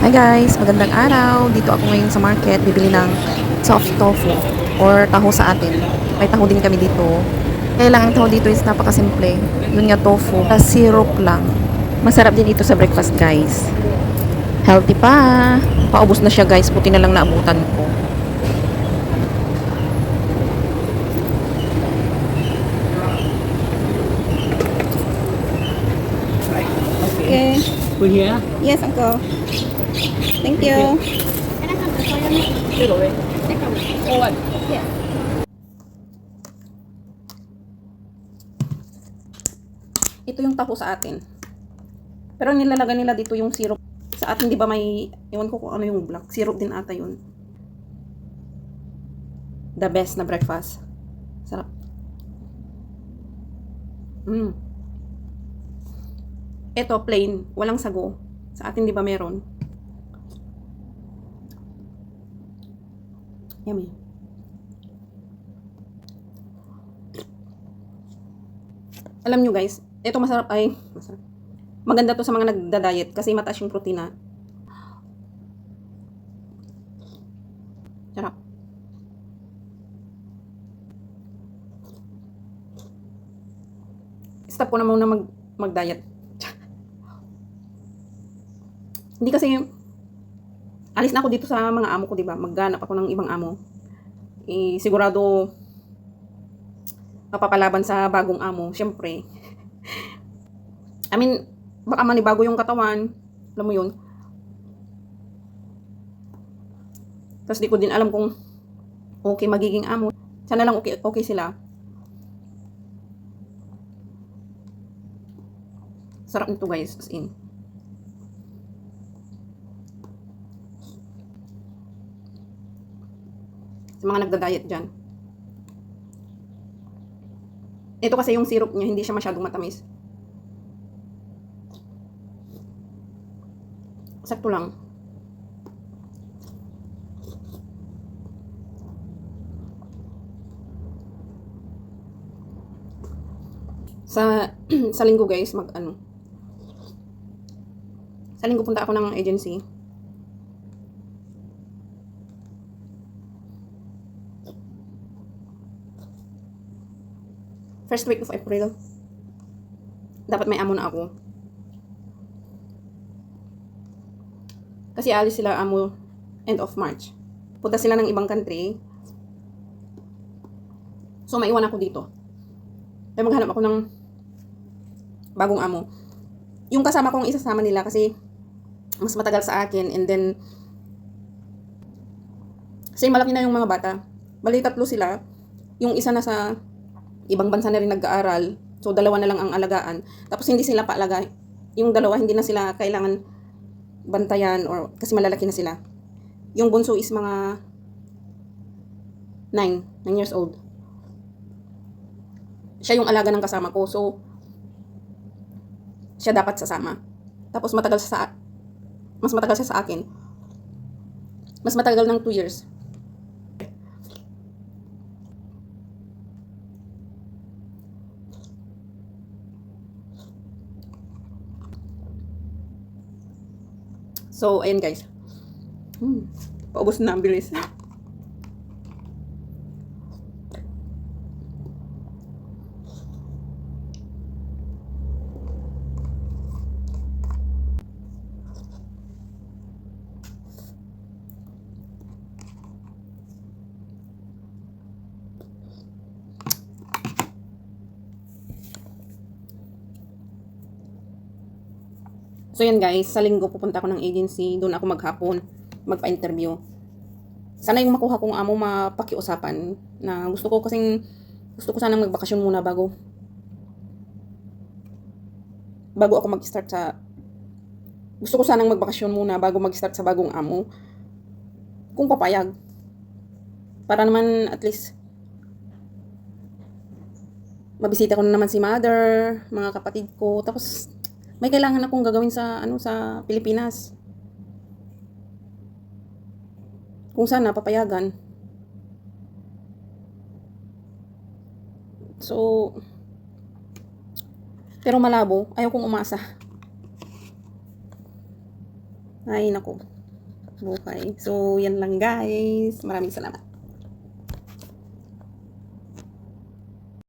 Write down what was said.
Hi guys, magandang araw. Dito ako ngayon sa market, bibili ng soft tofu or taho sa atin. May taho din kami dito. Kaya lang ang taho dito is napakasimple. Yun nga tofu, syrup lang. Masarap din ito sa breakfast guys. Healthy pa. Paubos na siya guys, buti na lang naabutan ko. Okay. We're here. Yes, uncle. Thank you. Oh, what? Yes. Ito yung taho sa atin. Pero nilalagay nila dito yung syrup. Sa atin, di ba may, ewan ko kung ano yung black. Syrup din ata yun. The best na breakfast. Sarap. Ito, plain. Walang sago. Sa atin, di ba meron? Yummy. Alam nyo guys, ito masarap ay, masarap. Maganda to sa mga nagda-diet kasi mataas yung protina. Sarap. Stop ko na muna mag-diet. Hindi kasi, alis na ako dito sa mga amo ko, diba? Magganap ako ng ibang amo. Sigurado, mapapalaban sa bagong amo, syempre. I mean, baka manibago yung katawan. Alam mo yun. Tapos di ko din alam kung okay magiging amo. Sana lang okay sila. Sarap nito guys, as in. Sa mga nagda-diet dyan. Ito kasi yung syrup niya, hindi siya masyadong matamis. Sakto lang. Sa linggo guys, sa linggo punta ako ng agency. First week of April. Dapat may amo na ako. Kasi alis sila amo end of March. Punta sila ng ibang country. So maiwan ako dito. Kaya maghanap ako ng bagong amo. Yung kasama kong isasama nila kasi mas matagal sa akin, and then kasi malaki na yung mga bata. Bali 3 sila. Yung isa na sa ibang bansa na rin nag-aaral. So, 2 na lang ang alagaan. Tapos, hindi sila paalaga. Yung 2, hindi na sila kailangan bantayan or kasi malalaki na sila. Yung bunso is mga 9 years old. Siya yung alaga ng kasama ko. So, siya dapat sasama. Tapos, mas matagal siya sa akin. Mas matagal ng 2 years. So, ayan guys. Paubos na ang bilis. So yan guys, sa linggo pupunta ako ng agency, doon ako maghapon, magpa-interview. Sana yung makuha kong amo mapakiusapan na gusto ko sanang magbakasyon muna bago ako mag-start sa gusto ko sanang magbakasyon muna bago mag-start sa bagong amo. Kung papayag. Para naman at least mabisita ko na naman si mother, mga kapatid ko, tapos may kailangan akong gagawin sa sa Pilipinas. Kung sana papayagan. So, pero malabo, ayaw kong umasa. Ay, nako. buhay. So, yan lang guys. Maraming salamat.